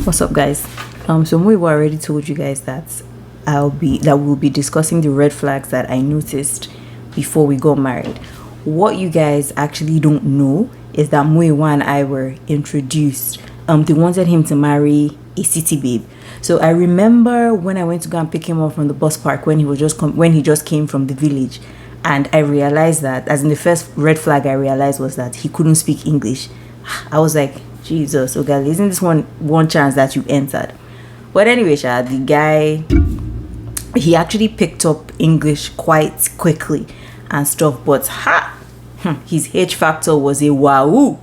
What's up, guys? So Muyiwa already told you guys that we'll be discussing the red flags that I noticed before we got married. What you guys actually don't know is that Muyiwa and I were introduced. They wanted him to marry a city babe. So I remember when I went to go and pick him up from the bus park when he just came from the village, and I realized that, as in the first red flag I realized was that he couldn't speak English. I was like, Jesus, okay, isn't this one chance that you entered? But anyway, the guy, he actually picked up English quite quickly and stuff, but his H factor was a wow.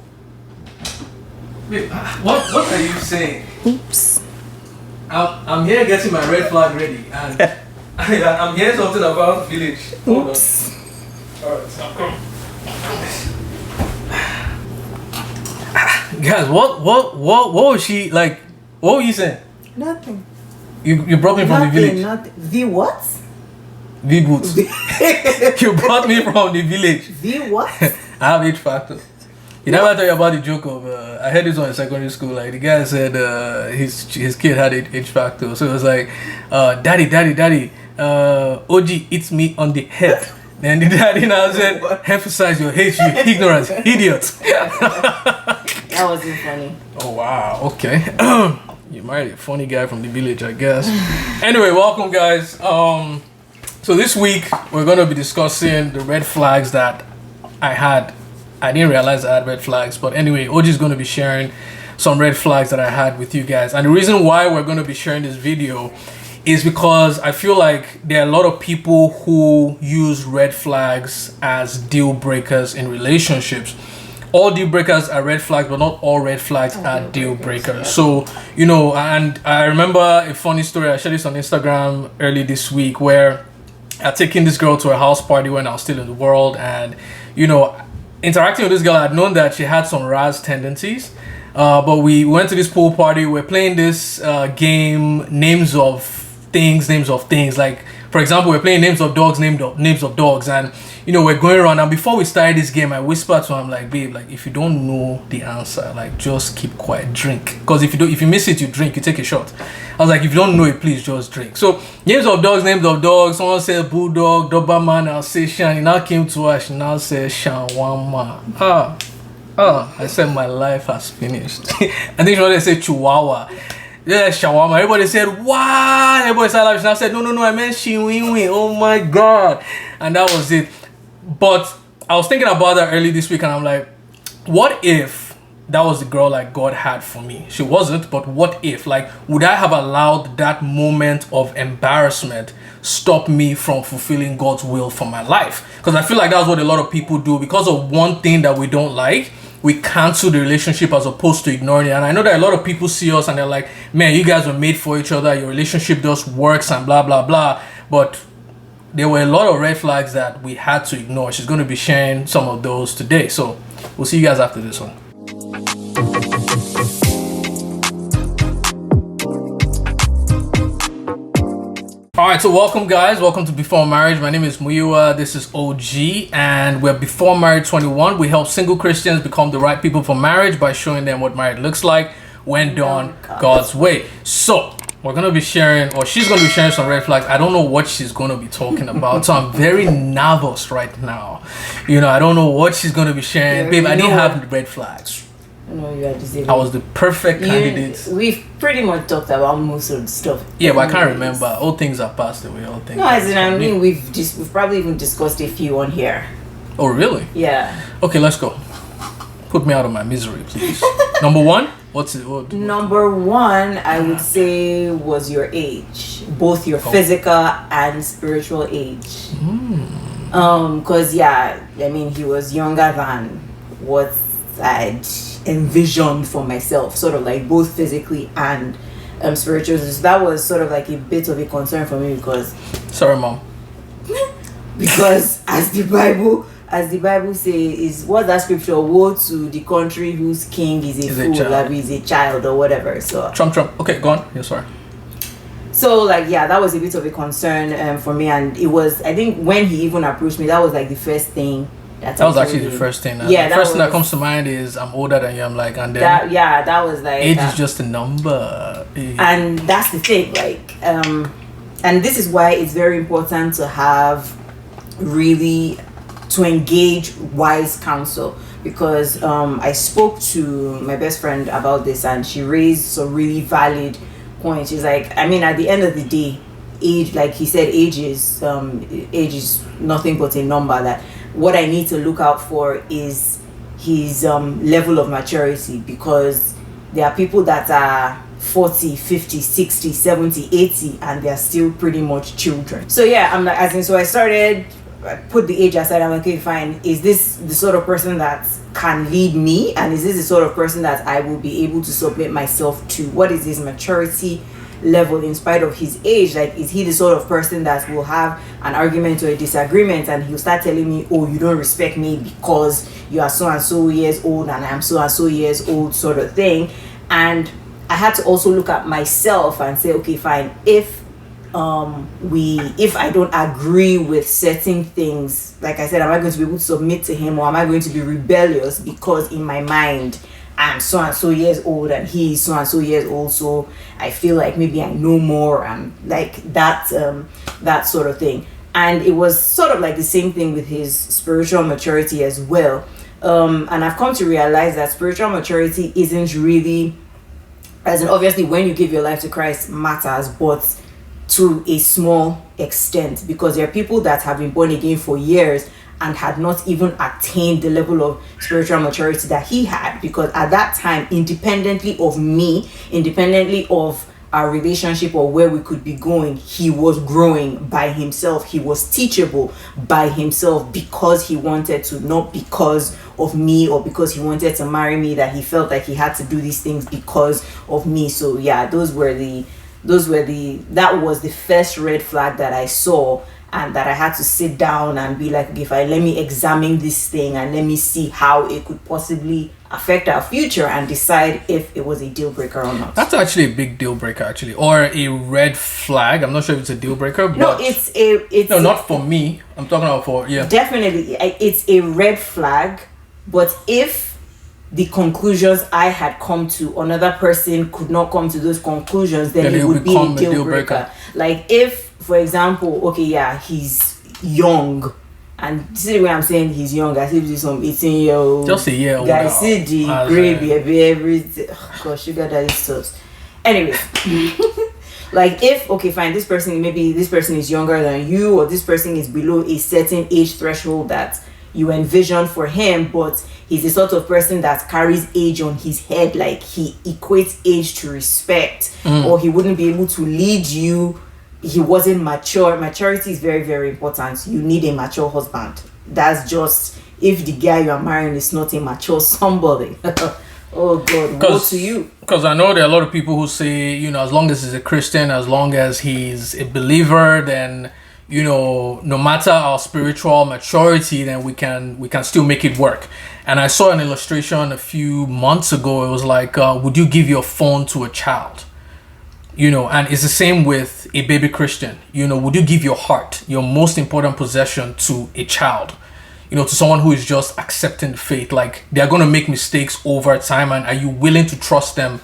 Wait, what are you saying? Oops. I'm here getting my red flag ready, and I'm hearing something about village. Hold Oops. on. Alright, I'm coming. Guys, what was she like? What were you saying? Nothing. You brought me from the village. Nothing. The what? The boots. You brought me from the village. The what? I have H factor. You never tell you about the joke of I heard this one in secondary school. Like the guy said his kid had H factor, so it was like, daddy, OG eats me on the head. And the daddy now said, emphasize your H, you ignorant idiot. That wasn't funny. Oh wow, okay. You married a funny guy from the village, I guess. Anyway, welcome guys. So this week we're gonna be discussing the red flags that I had. I didn't realize I had red flags, but anyway, OG is gonna be sharing some red flags that I had with you guys. And the reason why we're gonna be sharing this video is because I feel like there are a lot of people who use red flags as deal breakers in relationships. All deal breakers are red flags, but not all red flags are deal breakers. Yeah. So, and I remember a funny story. I shared this on Instagram early this week where I'd taken this girl to a house party when I was still in the world. And, interacting with this girl, I'd known that she had some Raz tendencies. But we went to this pool party. We're playing this game, names of things. Like, for example, we're playing names of dogs, names of dogs, and we're going around. And before we started this game, I whispered to him, like, babe, like, if you don't know the answer, like, just keep quiet, drink. Because if you miss it, you drink, you take a shot. I was like, if you don't know it, please just drink. So names of dogs. Someone said bulldog, Doberman, Alsatian. He now came to us. She now said shawarma. I said my life has finished. I think she wanted to say chihuahua. Yeah, shawarma. Everybody said, what? Everybody started laughing. I said, no, I meant shiwiwi. Oh my God. And that was it. But I was thinking about that early this week, and I'm like, what if that was the girl like God had for me? She wasn't, but what if? Like, would I have allowed that moment of embarrassment stop me from fulfilling God's will for my life? Because I feel like that's what a lot of people do. Because of one thing that we don't like, we cancel the relationship as opposed to ignoring it. And I know that a lot of people see us and they're like, man, you guys were made for each other. Your relationship just works and blah, blah, blah. But there were a lot of red flags that we had to ignore. She's going to be sharing some of those today. So we'll see you guys after this one. Alright, so welcome guys, welcome to Before Marriage. My name is Muyiwa, this is OG, and we're Before Marriage 21. We help single Christians become the right people for marriage by showing them what marriage looks like when done God's way. So, we're going to be sharing, or she's going to be sharing some red flags. I don't know what she's going to be talking about, so I'm very nervous right now. I don't know what she's going to be sharing. Babe, I didn't have red flags. No, you are disabled. I was the perfect candidate. We've pretty much talked about most of the stuff. Yeah, but I can't remember. All things are passed away. All things. No, as in, I mean, we've probably even discussed a few on here. Oh, really? Yeah. Okay, let's go. Put me out of my misery, please. Number one? What's it? Number one, I would say, was your age. Both your physical and spiritual age. Because, he was younger than what I'd envisioned for myself, sort of like both physically and spiritually. So that was sort of like a bit of a concern for me because... Sorry, Mom. Because as the Bible says, is what that scripture, woe to the country whose king is a fool, like is a child or whatever. So Trump. Okay, go on. Yeah, sorry. So that was a bit of a concern for me, and it was, I think when he even approached me, that was like the first thing That was actually the first thing. Yeah, the first thing that comes to mind is I'm older than you. I'm like, and then that was like age is just a number. And that's the thing, like, and this is why it's very important to have to engage wise counsel, because I spoke to my best friend about this and she raised some really valid points. She's like, I mean, at the end of the day, age, like he said, age is nothing but a number. That what I need to look out for is his level of maturity, because there are people that are 40, 50, 60, 70, 80 and they're still pretty much children. So yeah, I'm like, so I put the age aside. I'm like, okay, fine, is this the sort of person that can lead me, and is this the sort of person that I will be able to submit myself to? What is his maturity level in spite of his age? Like, is he the sort of person that will have an argument or a disagreement and he'll start telling me, oh, you don't respect me because you are so and so years old and I'm so and so years old, sort of thing. And I had to also look at myself and say, okay, fine, if I don't agree with certain things, like I said, am I going to be able to submit to him, or am I going to be rebellious because in my mind I'm so and so years old and he's so and so years old, so I feel like maybe I know more, and like that sort of thing. And it was sort of like the same thing with his spiritual maturity as well. And I've come to realize that spiritual maturity isn't really, as in obviously when you give your life to Christ matters, but to a small extent, because there are people that have been born again for years and had not even attained the level of spiritual maturity that he had, because at that time, independently of me, independently of our relationship or where we could be going, he was growing by himself. He was teachable by himself, because he wanted to, not because of me or because he wanted to marry me, that he felt like he had to do these things because of me. So yeah, that was the first red flag that I saw, and that I had to sit down and be like, okay, let me examine this thing and let me see how it could possibly affect our future and decide if it was a deal breaker or not. That's actually a big deal breaker, actually, or a red flag. I'm not sure if it's a deal breaker, but no, it's not for me. I'm talking about for definitely it's a red flag. But if the conclusions I had come to, another person could not come to those conclusions, then it would be a deal breaker. Like if, for example, okay, yeah, he's young, and this is the way I'm saying he's young, as if he's some 18-year-old, just a year old guy, see the gravy, everything. Gosh, sugar daddy stuff. Anyway, like if, okay, fine, maybe this person is younger than you, or this person is below a certain age threshold that you envision for him, but he's the sort of person that carries age on his head, like he equates age to respect, or he wouldn't be able to lead you. He wasn't mature. Maturity is very, very important. You need a mature husband. That's just, if the guy you are marrying is not a mature somebody. Oh God, woe to you. Because I know there are a lot of people who say, as long as he's a Christian, as long as he's a believer, then no matter our spiritual maturity, then we can still make it work. And I saw an illustration a few months ago. It was like, would you give your phone to a child? And it's the same with a baby Christian. Would you give your heart, your most important possession, to a child? To someone who is just accepting the faith. Like, they're going to make mistakes over time, and are you willing to trust them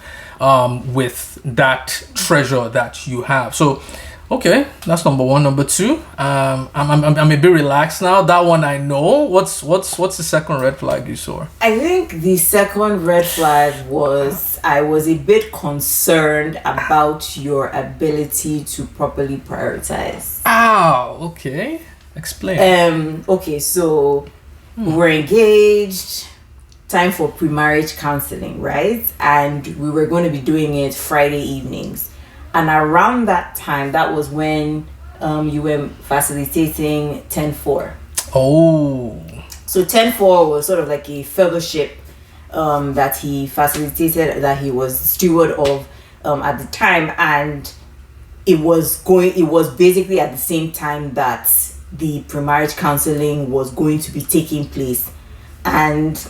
with that treasure that you have? So, okay, that's number one. Number two, I'm a bit relaxed now. That one I know. What's the second red flag you saw? I think the second red flag was, I was a bit concerned about your ability to properly prioritize. Okay. Explain. Okay, so we're engaged, time for pre-marriage counseling, right? And we were going to be doing it Friday evenings. And around that time, that was when you were facilitating 10-4. Oh. So 10-4 was sort of like a fellowship that he facilitated, that he was steward of at the time. And it was basically at the same time that the pre-marriage counseling was going to be taking place. And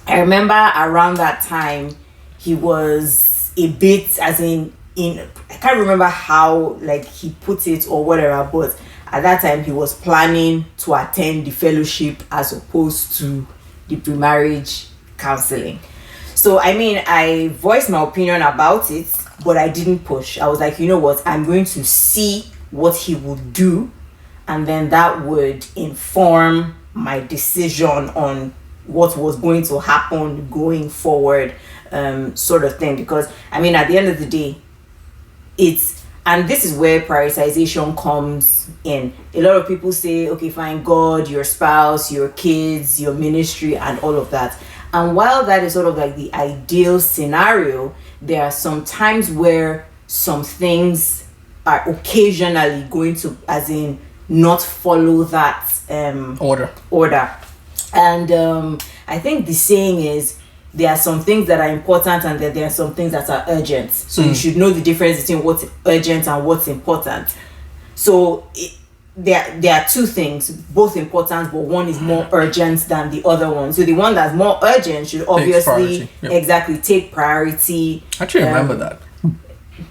I remember around that time, he was a bit, as in I can't remember how like he put it or whatever, but at that time he was planning to attend the fellowship as opposed to the pre-marriage counseling. So I mean, I voiced my opinion about it, but I didn't push. I was like, you know what, I'm going to see what he would do, and then that would inform my decision on what was going to happen going forward, sort of thing. Because I mean, at the end of the day, and this is where prioritization comes in. A lot of people say, okay, fine, God, your spouse, your kids, your ministry, and all of that. And while that is sort of like the ideal scenario, there are some times where some things are occasionally going to, as in, not follow that order. And I think the saying is, there are some things that are important and there are some things that are urgent. So you should know the difference between what's urgent and what's important. So there are two things, both important, but one is more urgent than the other one. So the one that's more urgent should obviously exactly take priority. I actually remember that.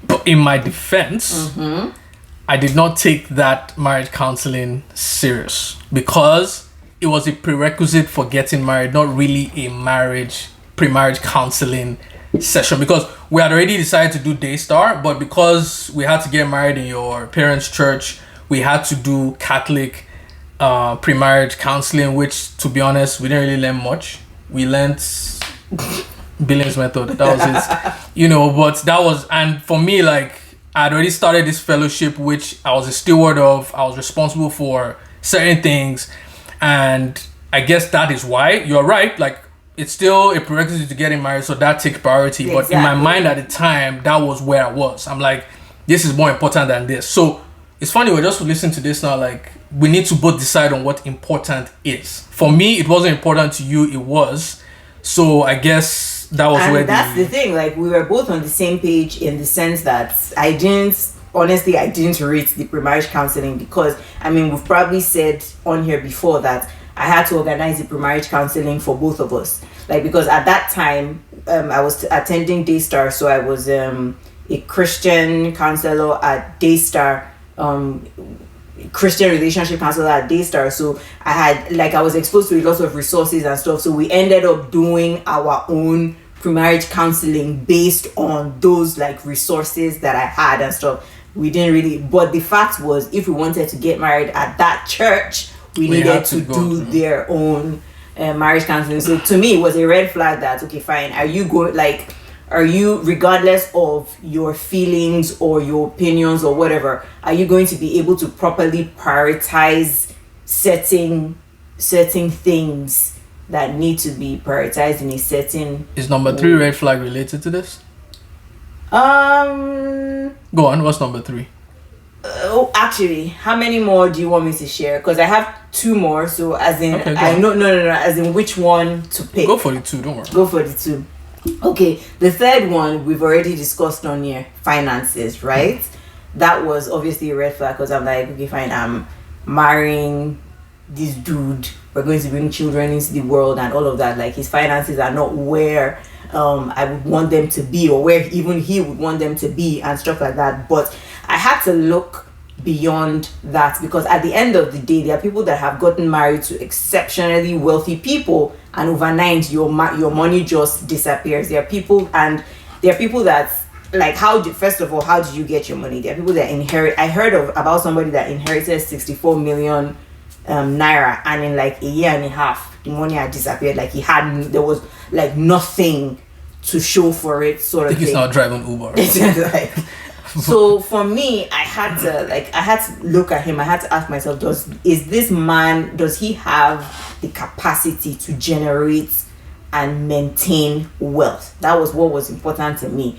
But in my defense, I did not take that marriage counseling serious because it was a prerequisite for getting married, not really a pre-marriage counseling session, because we had already decided to do Daystar, but because we had to get married in your parents' church, we had to do Catholic pre-marriage counseling, which, to be honest, we didn't really learn much. We learned Billings method. That was it. But that was, and for me, like, I'd already started this fellowship, which I was a steward of. I was responsible for certain things. And I guess that is why, you're right, like, it's still a prerequisite to getting married, so that takes priority. Exactly. But in my mind at the time, that was where I was. I'm like, this is more important than this. So it's funny, we're just listening to this now, like, we need to both decide on what important is. For me, it wasn't important. To you, it was. So I guess that was where that's the thing. Like, we were both on the same page in the sense that I didn't rate the pre-marriage counseling because, I mean, we've probably said on here before that I had to organize the pre-marriage counseling for both of us. Like, because at that time, I was attending Daystar, so I was a Christian counselor at Daystar, Christian relationship counselor at Daystar. So I was exposed to a lot of resources and stuff. So we ended up doing our own pre-marriage counseling based on those like resources that I had and stuff. We didn't really, but the fact was, if we wanted to get married at that church, we needed to do their own marriage counseling. So to me, it was a red flag that, okay, fine, are you, regardless of your feelings or your opinions or whatever, are you going to be able to properly prioritize certain things that need to be prioritized in a certain... Is number 3 red flag related to this? Go on, what's number 3? Actually, how many more do you want me to share? Because I have 2 more. So as in, okay, no, as in which one to pick? Go for the 2. Don't worry. Go for the 2. Okay, the third one we've already discussed on here, finances, right? That was obviously a red flag because I'm like, okay, fine, I'm marrying this dude. We're going to bring children into the world and all of that. Like, his finances are not where I would want them to be, or where even he would want them to be, and stuff like that. But I had to look beyond that, because at the end of the day, there are people that have gotten married to exceptionally wealthy people, and overnight your money just disappears. There are people that, like, how did you get your money? There are people that inherit. I heard about somebody that inherited 64 million naira, and in like a year and a half the money had disappeared. Like, there was like nothing to show for it, sort of thing. He's not driving Uber. Like, so for me, I had to look at him. I had to ask myself, does he have the capacity to generate and maintain wealth? That was what was important to me,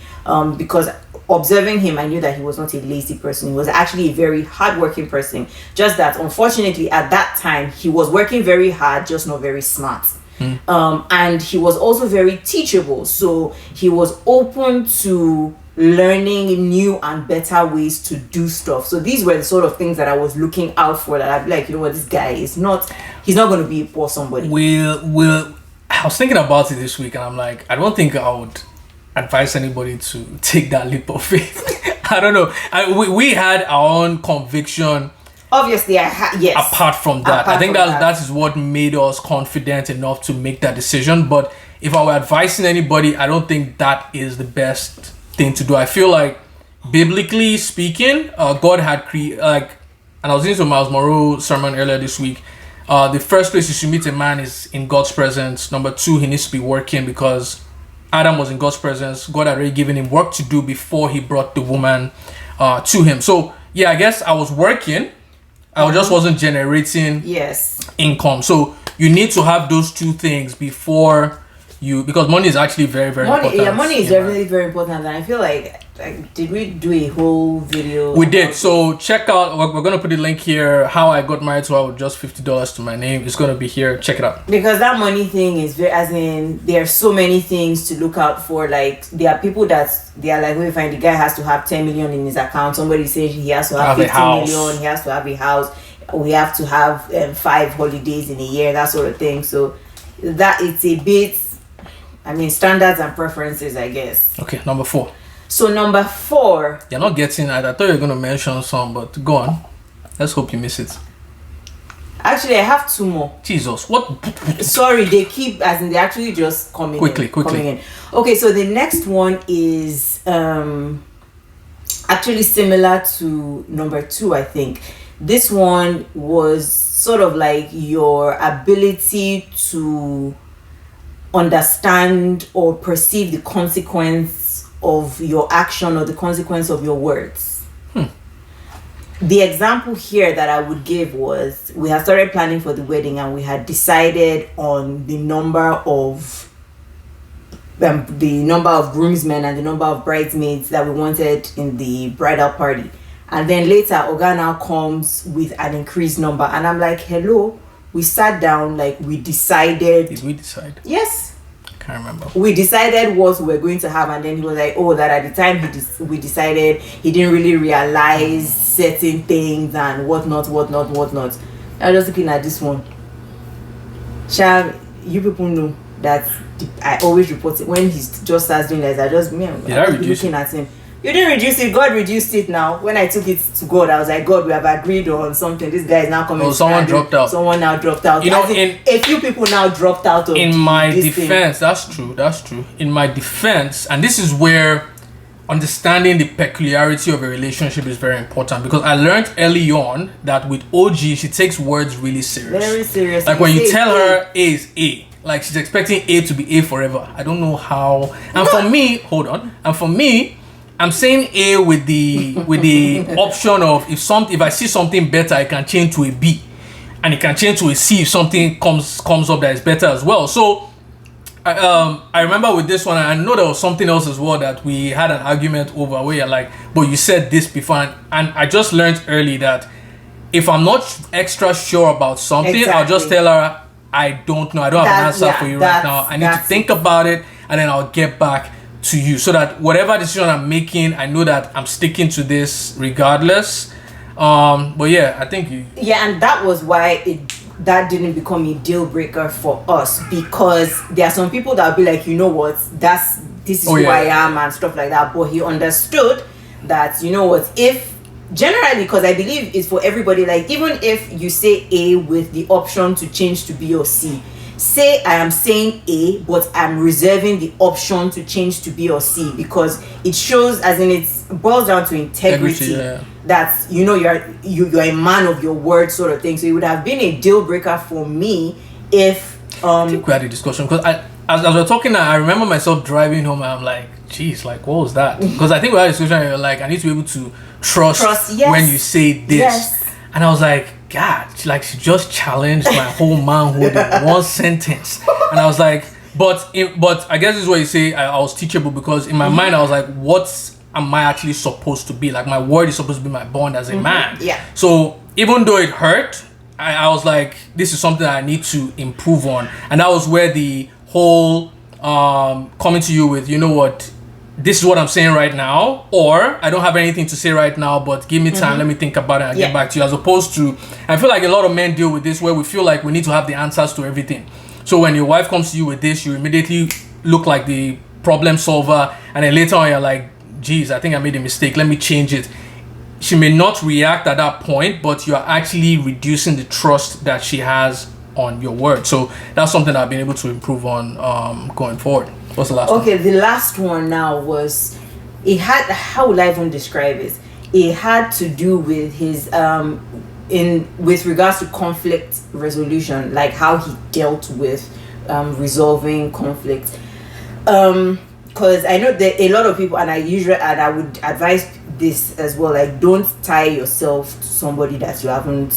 because observing him, I knew that he was not a lazy person. He was actually a very hardworking person. Just that, unfortunately, at that time, he was working very hard, just not very smart. And he was also very teachable. So he was open to learning new and better ways to do stuff. So these were the sort of things that I was looking out for, that I'd be like, you know what, this guy he's not going to be a poor somebody. I was thinking about it this week, and I'm like, I don't think I would advise anybody to take that leap of faith. I don't know. We had our own conviction Obviously, yes. Apart from that, I think that is what made us confident enough to make that decision. But if I were advising anybody, I don't think that is the best thing to do. I feel like, biblically speaking, God had created, like, and I was listening to Miles Monroe's sermon earlier this week. The first place you should meet a man is in God's presence. Number 2, he needs to be working, because Adam was in God's presence. God had already given him work to do before he brought the woman to him. So yeah, I guess I was working. I just wasn't generating income. So you need to have those two things before you, because money is actually very, very important. Yeah, money is definitely very important. And I feel like did we do a whole video? We did. So check out, we're going to put the link here, how I got married to her with just $50 to my name. It's going to be here. Check it out. Because that money thing is very, as in, there are so many things to look out for. Like, there are people that they are like, we find the guy has to have 10 million in his account. Somebody says he has to have 50 million. He has to have a house. We have to have 5 holidays in a year, that sort of thing. So that it's a bit, I mean, standards and preferences, I guess. Okay, number 4. So number 4. You're not getting it. I thought you were going to mention some, but go on. Let's hope you miss it. Actually, I have 2 more. Jesus, what? Sorry, they keep, as in, they actually just coming quickly. in. Okay, so the next one is actually similar to number 2, I think. This one was sort of like your ability to understand or perceive the consequence of your action or the consequence of your words. The example here that I would give was, we had started planning for the wedding and we had decided on the number of groomsmen and the number of bridesmaids that we wanted in the bridal party. And then later, Oga now comes with an increased number. And I'm like, hello, we sat down, like, we decided. Did we decide? Yes. I can't remember. We decided what we were going to have. And then he was like, oh, that at the time we decided, he didn't really realize certain things and whatnot. I was just looking at this one. Sham, you people know that I always report it. When he just starts doing this, I just looking at him. You didn't reduce it. God reduced it now. When I took it to God, I was like, God, we have agreed on something. This guy is now coming. Oh, someone dropped out. Someone now dropped out. You know, a few people now dropped out of in my defense, that's true. In my defense, and this is where understanding the peculiarity of a relationship is very important, because I learned early on that with OG, she takes words really serious. Very serious. Like when you tell her A is A, like she's expecting A to be A forever. I don't know how. And for me, I'm saying A with the option of if I see something better, I can change to a B, and it can change to a C if something comes up that is better as well. So I remember with this one, I know there was something else as well that we had an argument over, where you're like, but you said this before, and I just learned early that if I'm not extra sure about something, I'll just tell her, I don't know, I don't have an answer for you right now. I need to think about it, and then I'll get back to you, so that whatever decision I'm making, I know that I'm sticking to this regardless. But yeah, I think and that was why that didn't become a deal breaker for us, because there are some people that will be like, you know what, this is who I am and stuff like that. But he understood that, you know what, if generally, because I believe it's for everybody, like even if you say A with the option to change to B or C, say I am saying A, but I'm reserving the option to change to B or C, because it shows, as in, it boils down to integrity. That, you know, you're a man of your word, sort of thing. So it would have been a deal breaker for me if I think we had a discussion, because as we're talking now, I remember myself driving home and I'm like, geez, like, what was that? Because I think we had a discussion and you're like, I need to be able to trust when you say this. And I was like, God, she just challenged my whole manhood in one sentence. And I was like, but I guess this is what you say, I was teachable, because in my mind I was like, what am I actually supposed to be? Like, my word is supposed to be my bond as a man. Yeah. So even though it hurt, I was like, this is something I need to improve on. And that was where the whole coming to you with, you know what, this is what I'm saying right now, or I don't have anything to say right now, but give me time, let me think about it and get back to you. As opposed to, I feel like a lot of men deal with this, where we feel like we need to have the answers to everything. So when your wife comes to you with this, you immediately look like the problem solver, and then later on you're like, geez, I think I made a mistake, let me change it. she may not react at that point, but you're actually reducing the trust that she has on your word. So that's something I've been able to improve on going forward. What's the last one? Okay, the last one now was, it had, how would I even describe it? It had to do with his with regards to conflict resolution, like how he dealt with resolving conflict. Because I know that a lot of people, and I would advise this as well, like, don't tie yourself to somebody that you haven't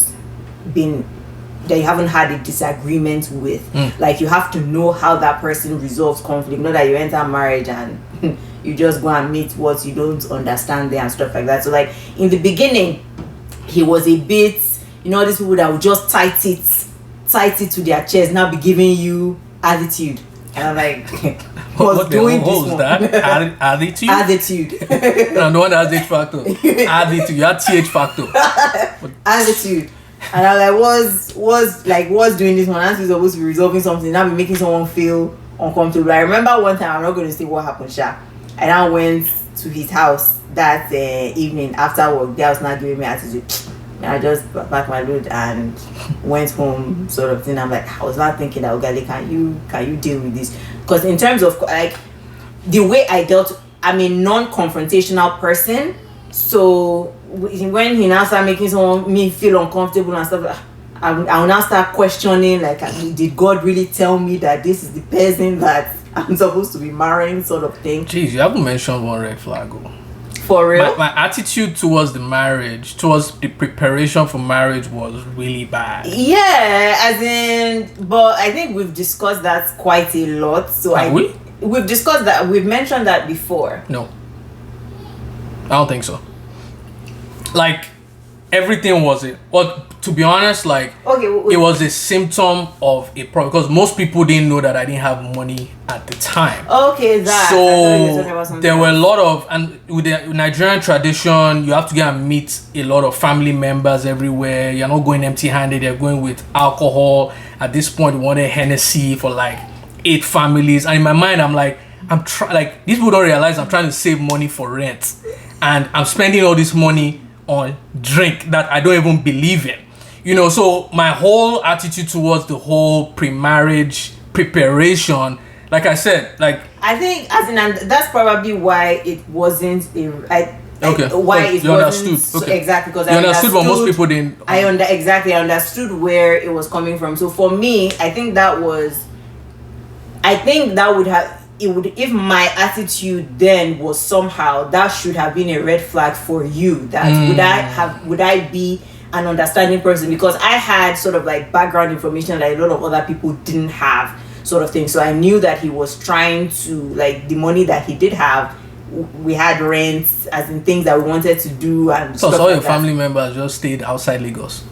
had a disagreement with. Like, you have to know how that person resolves conflict, not that you enter marriage and you just go and meet what you don't understand there and stuff like that. So, like, in the beginning, he was a bit, these people that would just tight it to their chest, now be giving you attitude. And I'm like, what doing this one? That? Attitude? Attitude. No, no one has H factor. Attitude. You have TH factor. Attitude. And I'm like, what's doing this one? Aren't you supposed to be resolving something? Now be making someone feel uncomfortable. I remember one time, I'm not going to say what happened, Sha. And I went to his house that evening after work. They was not giving me attitude. And I just packed my load and went home, sort of thing. I'm like, I was not thinking that, okay, can you deal with this? Because in terms of, like, the way I dealt, I'm a non-confrontational person. So when he now started making me feel uncomfortable and stuff, I will now start questioning, like, did God really tell me that this is the person that I'm supposed to be marrying, sort of thing? Jeez, you haven't mentioned one red flag. For real? My attitude towards the marriage, towards the preparation for marriage, was really bad. Yeah, as in, but I think we've discussed that quite a lot. So we've discussed that, we've mentioned that before. No, I don't think so. Like, everything was it. Well, to be honest, like, it was a symptom of a problem, because most people didn't know that I didn't have money at the time. Okay, so there were a lot of, and with the Nigerian tradition, you have to go and meet a lot of family members everywhere. You're not going empty-handed. You're going with alcohol. At this point, we wanted Hennessy for like 8 families, and in my mind, I'm like, like, these people don't realize I'm trying to save money for rent, and I'm spending all this money on drink that I don't even believe in. So my whole attitude towards the whole pre-marriage preparation, like I said, like, I think, as in, and that's probably why it wasn't why it you wasn't understood. Okay. Exactly, because you understood what most people didn't. I understood where it was coming from. So for me, I think that would have, if my attitude then was somehow, that should have been a red flag for you. That would I be an understanding person, because I had sort of like background information that a lot of other people didn't have, sort of thing. So I knew that he was trying to, like, the money that he did have, we had rents, as in things that we wanted to do, and so all your family members just stayed outside Lagos.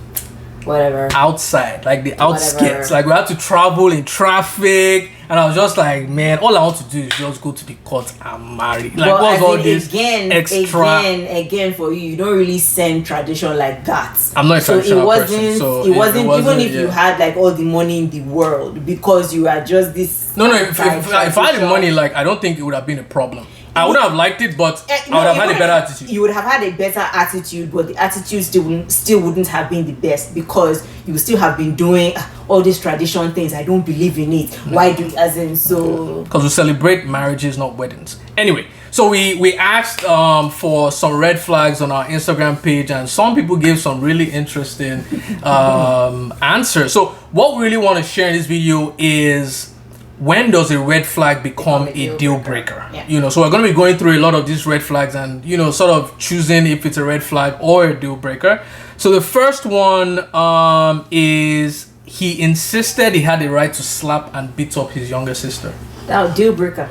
Whatever. Outside, like the outskirts. Like, we had to travel in traffic, and I was just like, man, all I want to do is just go to the court and marry. Like, what's all this extra? Again, for you don't really send tradition like that. I'm not a traditional person, so it wasn't even if you had like all the money in the world, because you are just this. No. If I had the money, like, I don't think it would have been a problem. I wouldn't have liked it, but I would have had a better attitude. You would have had a better attitude, but the attitude still wouldn't have been the best, because you would still have been doing all these tradition things. I don't believe in it. No. Why do, as in, so? Because we celebrate marriages, not weddings. Anyway, so we asked for some red flags on our Instagram page, and some people gave some really interesting answers. So what we really want to share in this video is, when does a red flag become a deal breaker? Yeah. So we're going to be going through a lot of these red flags and, sort of choosing if it's a red flag or a deal breaker. So the first one is, he insisted he had the right to slap and beat up his younger sister. That deal breaker.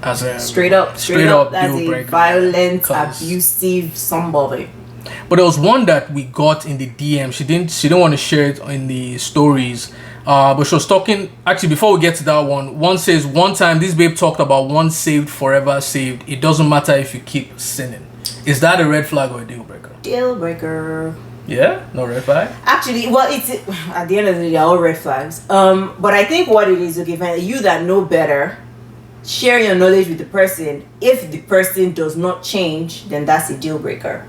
As a straight up deal breaker. Violent, abusive somebody. But there was one that we got in the DM. She didn't want to share it in the stories. But she was talking, actually, before we get to that one says, one time this babe talked about once saved, forever saved. It doesn't matter if you keep sinning. Is that a red flag or a deal breaker? Deal breaker. Yeah? No red flag? Actually, well, it's, at the end of the day, they're all red flags. But I think what it is, okay, you that know better, share your knowledge with the person. If the person does not change, then that's a deal breaker.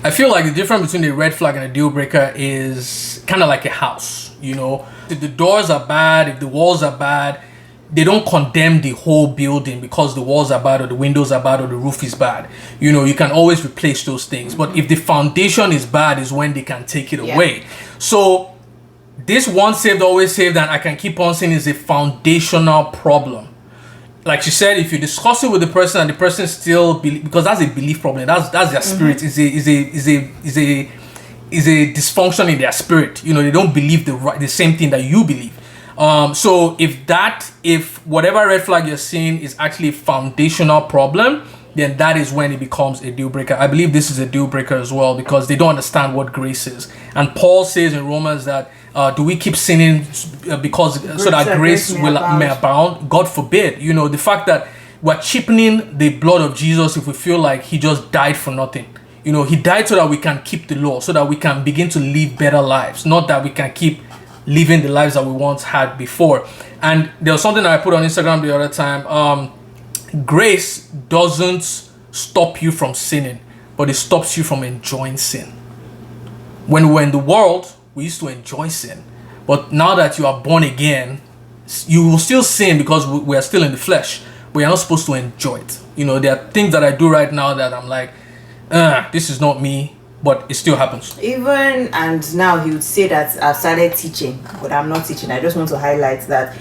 I feel like the difference between a red flag and a deal breaker is kind of like a house, you know. If the doors are bad, if the walls are bad, they don't condemn the whole building because the walls are bad or the windows are bad or the roof is bad. You know, you can always replace those things. But if the foundation is bad is when they can take it away. So this once saved, always saved, and I can keep on saying is a foundational problem. Like she said, if you discuss it with the person and the person still because that's a belief problem. That's their spirit. Is a dysfunction in their spirit. You know, they don't believe the same thing that you believe. So if whatever red flag you're seeing is actually a foundational problem, then that is when it becomes a deal breaker. I believe this is a deal breaker as well because they don't understand what grace is. And Paul says in Romans that do we keep sinning because so that grace may abound? God forbid. You know, the fact that we're cheapening the blood of Jesus if we feel like he just died for nothing. You know, he died so that we can keep the law, so that we can begin to live better lives, not that we can keep living the lives that we once had before. And there was something that I put on Instagram the other time. Grace doesn't stop you from sinning, but it stops you from enjoying sin. When we were in the world, we used to enjoy sin. But now that you are born again, you will still sin because we are still in the flesh. But you're not supposed to enjoy it. You know, there are things that I do right now that I'm like, this is not me. But it still happens. Even, and now he would say that I've started teaching, but I'm not teaching. I just want to highlight that,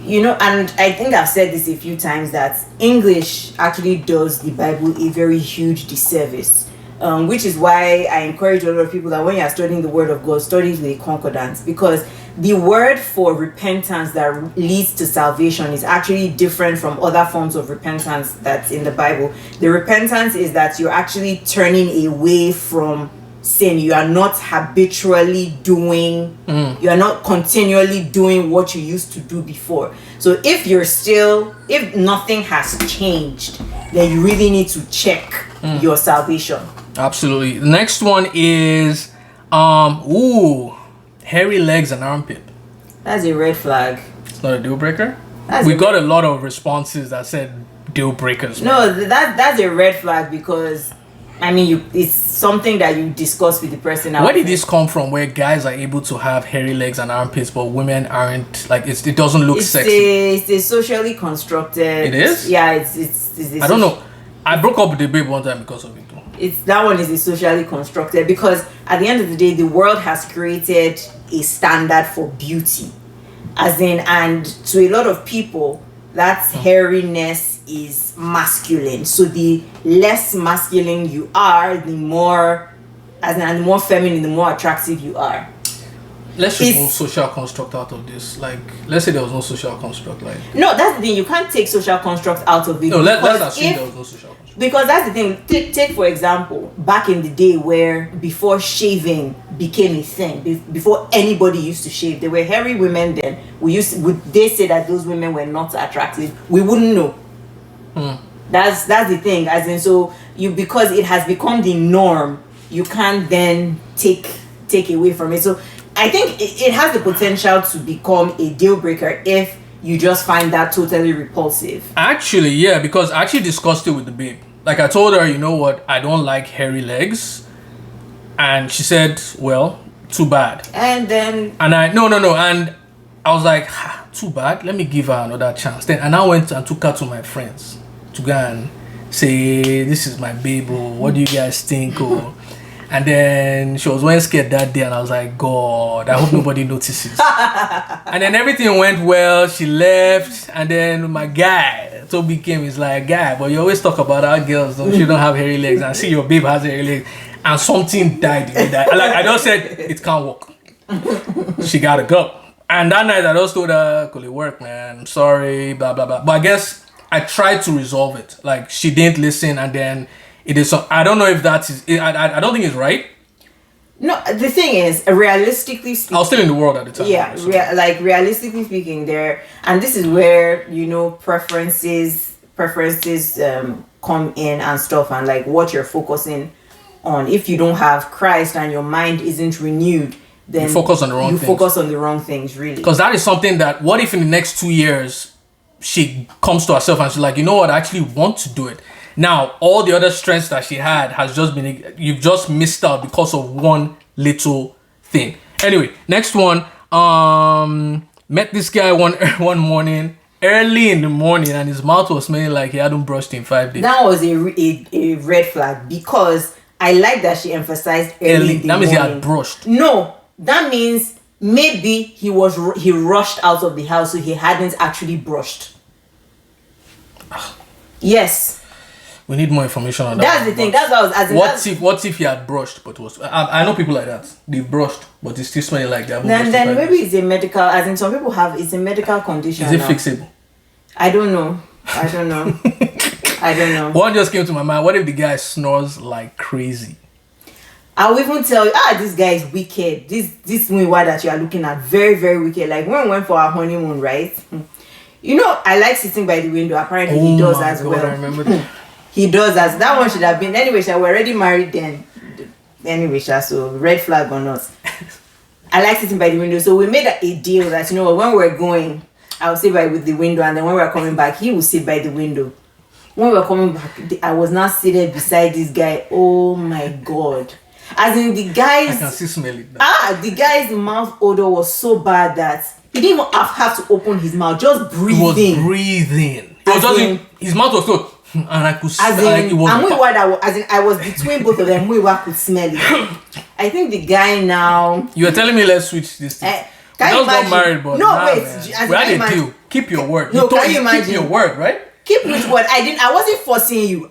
you know, and I think I've said this a few times, that English actually does the Bible a very huge disservice. Which is why I encourage a lot of people that when you're studying the Word of God, study with a concordance, because the word for repentance that leads to salvation is actually different from other forms of repentance that's in the Bible. The repentance is that you're actually turning away from sin. You are not habitually doing, you are not continually doing what you used to do before. So if nothing has changed, then you really need to check your salvation. Absolutely. The next one is hairy legs and armpit. That's a red flag. It's not a deal breaker. We got a lot of responses that said deal breakers. No, that's a red flag because I mean it's something that you discuss with the person. Where did this come from? Where guys are able to have hairy legs and armpits, but women aren't? Like it doesn't look sexy. It's a socially constructed. It is. Yeah, it's I don't know. I broke up with the babe one time because of it. That one is socially constructed because at the end of the day, the world has created a standard for beauty, as in, and to a lot of people, that hairiness is masculine. So the less masculine you are, the more, the more feminine, the more attractive you are. Let's remove social construct out of this. Like, let's say there was no social construct. Like, no, that's the thing. You can't take social construct out of it. No, let's assume there was no social construct. Because that's the thing. Take for example, back in the day where before shaving became a thing, before anybody used to shave, there were hairy women then. Would they say that those women were not attractive? We wouldn't know. That's the thing. As in, so because it has become the norm, you can't then take away from it. So I think it has the potential to become a deal breaker if you just find that totally repulsive. Actually, yeah, because I actually discussed it with the babe. Like I told her, you know what, I don't like hairy legs. And she said, well, too bad. And then... And and I was like, too bad, let me give her another chance. Then and I went and took her to my friends to go and say, this is my babe, what do you guys think? And then she was wearing scared that day and I was like, God, I hope nobody notices. And then everything went well. She left. And then my guy, Toby came, he's like, guy, but you always talk about our girls, she don't have hairy legs. And I see your babe has hairy legs. And something died. Like I just said, it can't work. She gotta go. And that night I just told her, could it work, man? I'm sorry, blah, blah, blah. But I guess I tried to resolve it. Like she didn't listen and then it is. I don't know if that is. I don't think it's right. No, the thing is, realistically speaking, I was still in the world at the time. Yeah, realistically speaking, and this is where preferences come in and stuff, and like what you're focusing on. If you don't have Christ and your mind isn't renewed, then you focus on the wrong things. Focus on the wrong things, really. Because that is something that. What if in the next 2 years she comes to herself and she's like, you know what, I actually want to do it. Now, all the other strengths that she had has just been, you've just missed out because of one little thing. Anyway, next one. Met this guy one morning, early in the morning, and his mouth was smelling like he hadn't brushed in 5 days. That was a red flag, because I like that she emphasized early in the that means morning. he had brushed. No, that means maybe he rushed out of the house, so he hadn't actually brushed. Yes. We need more information on that. That's the thing. That's what I was. What if he had brushed, but was? I know people like that. They brushed, but it's still smelling like that. Then maybe it's a medical. As in, some people have. It's a medical condition. Is it fixable? I don't know. I don't know. One just came to my mind. What if the guy snores like crazy? I'll even tell you, this guy is wicked. This Muyiwa that you are looking at, very, very wicked. Like when we went for our honeymoon, right? You know, I like sitting by the window. Apparently, he does as well. I remember that. He does as that one should have been. Anyway, we're already married then. Anyway, so red flag on us. I like sitting by the window. So we made a deal that, when we're going, I'll sit by with the window, and then when we're coming back, he will sit by the window. When we're coming back, I was not seated beside this guy. Oh my God. As in the guy's... I can still smell it. The guy's mouth odor was so bad that he didn't even have to open his mouth. Just breathing. He was breathing. His mouth was so... And I could smell it. I was between both of them. Muyiwa could smell it. I think the guy now... You are telling me let's switch this thing. We just got married, but... No, wait. We had a deal. Keep your word. No, can you imagine? Keep your word, right? Keep which word? I wasn't forcing you.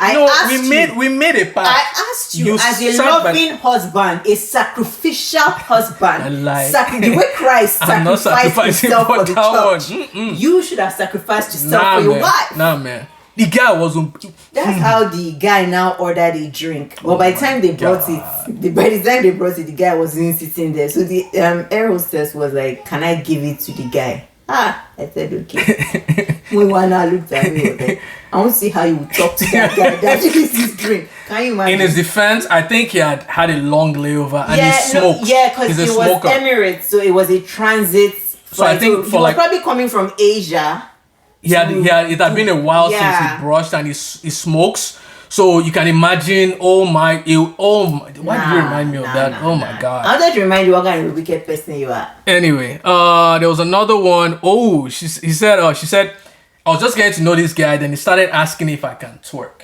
We made a pact. I asked you as a loving husband, a sacrificial husband. The way Christ sacrificed himself for the church. You should have sacrificed yourself for your wife. Nah, man. The guy wasn't. That's how the guy now ordered a drink. But by the time they brought it, the guy wasn't sitting there. So the air hostess was like, "Can I give it to the guy?" I said, "Okay." Muyiwa looked at me. Was like, I want to see how you would talk to that guy that drinks his drink. Can you imagine? In his defense, I think he had a long layover and he smoked. Because it was Emirates, so it was a transit. So I think he was probably coming from Asia. It had been a while since he brushed and he smokes. So you can imagine, why did you remind me of that? Oh my God. How did you remind you what kind of wicked person you are? Anyway, there was another one. Oh, she said, I was just getting to know this guy, then he started asking if I can twerk.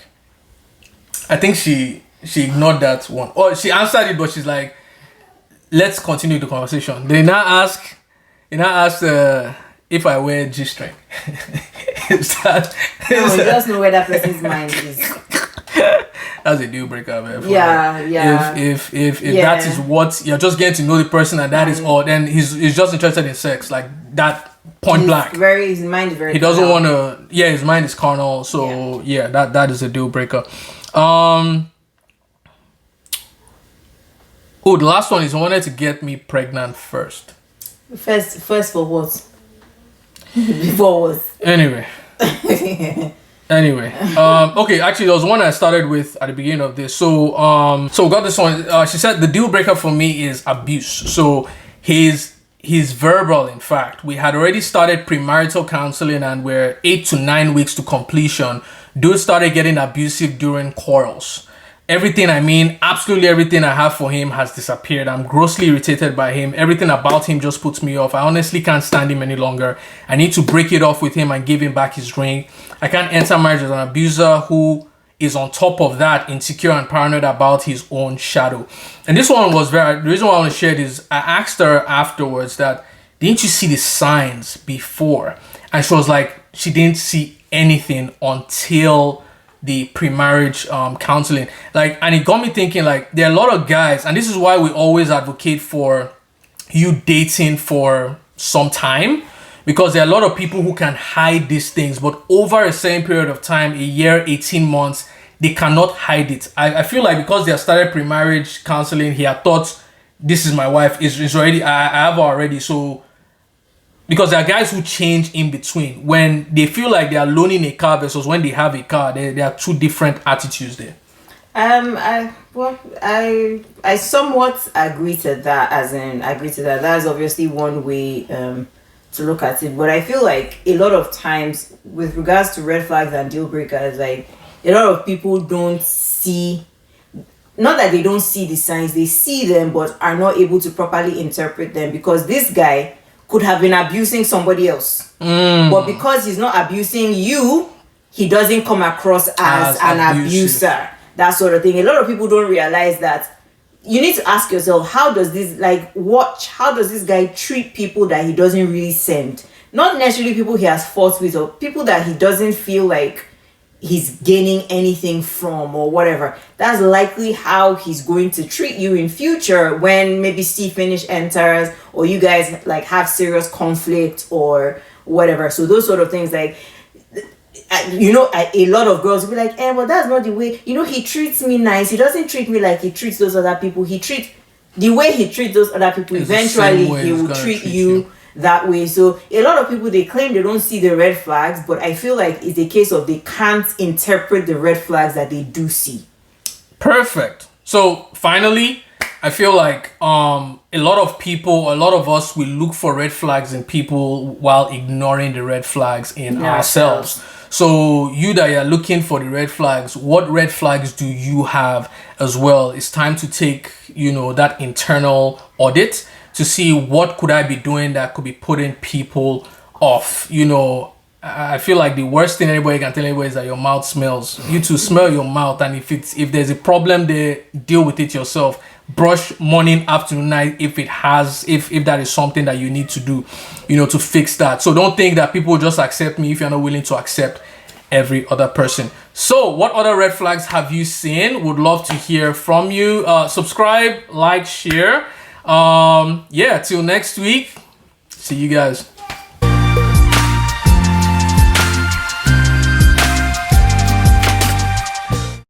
I think she ignored that one. Or she answered it, but she's like, let's continue the conversation. They now asked if I wear G-string. You just know where that person's mind is. That's a deal breaker, man. If that is what you're just getting to know the person and that is all, then he's just interested in sex, like that point blank. His mind is very. He doesn't want to. Yeah, his mind is carnal. So that is a deal breaker. The last one is he wanted to get me pregnant first. First for what? Before what? Anyway. Okay, actually there was one I started with at the beginning of this. So we got this one. She said the deal breaker for me is abuse. So he's verbal. In fact, we had already started premarital counseling and we're 8 to 9 weeks to completion. Dude started getting abusive during quarrels. Absolutely everything I have for him has disappeared. I'm grossly irritated by him. Everything about him just puts me off. I honestly can't stand him any longer. I need to break it off with him and give him back his ring. I can't enter marriage as an abuser who is on top of that insecure and paranoid about his own shadow. And this one was the reason why I want to share it is I asked her afterwards that, didn't you see the signs before? And she was like, she didn't see anything until the pre-marriage counseling. And it got me thinking, there are a lot of guys, and this is why we always advocate for you dating for some time, because there are a lot of people who can hide these things, but over a certain period of time, a year, 18 months, they cannot hide it. I feel like because they have started pre-marriage counseling, he had thought, this is my wife, is already, I have her already. So, because there are guys who change in between. When they feel like they are loaning a car versus when they have a car, there are two different attitudes there. I somewhat agree to that. That's obviously one way to look at it. But I feel like a lot of times with regards to red flags and deal breakers, a lot of people don't see, not that they don't see the signs, they see them but are not able to properly interpret them, because this guy could have been abusing somebody else. But because he's not abusing you, he doesn't come across as an abuser. That sort of thing. A lot of people don't realize that. You need to ask yourself, how does this guy treat people that he doesn't really send? Not necessarily people he has fought with, or people that he doesn't feel like he's gaining anything from or whatever. That's likely how he's going to treat you in future when maybe Steve Finish enters, or you guys like have serious conflict or whatever. So those sort of things, like, a lot of girls will be like, but that's not the way, he treats me nice. He doesn't treat me like he treats those other people. The way he treats those other people, eventually he will treat you that way. So a lot of people, they claim they don't see the red flags, but I feel like it's a case of they can't interpret the red flags that they do see. Perfect. So finally, I feel like a lot of us will look for red flags in people while ignoring the red flags in ourselves. So you that are looking for the red flags, what red flags do you have as well? It's time to take, that internal audit to see what could I be doing that could be putting people off. I feel like the worst thing anybody can tell anybody is that your mouth smells. You to smell your mouth, and if there's a problem there, deal with it yourself. Brush morning, afternoon, night if that is something that you need to do, to fix that. So don't think that people will just accept me if you're not willing to accept every other person. So what other red flags have you seen? Would love to hear from you. Subscribe, like, share. Till next week. See you guys.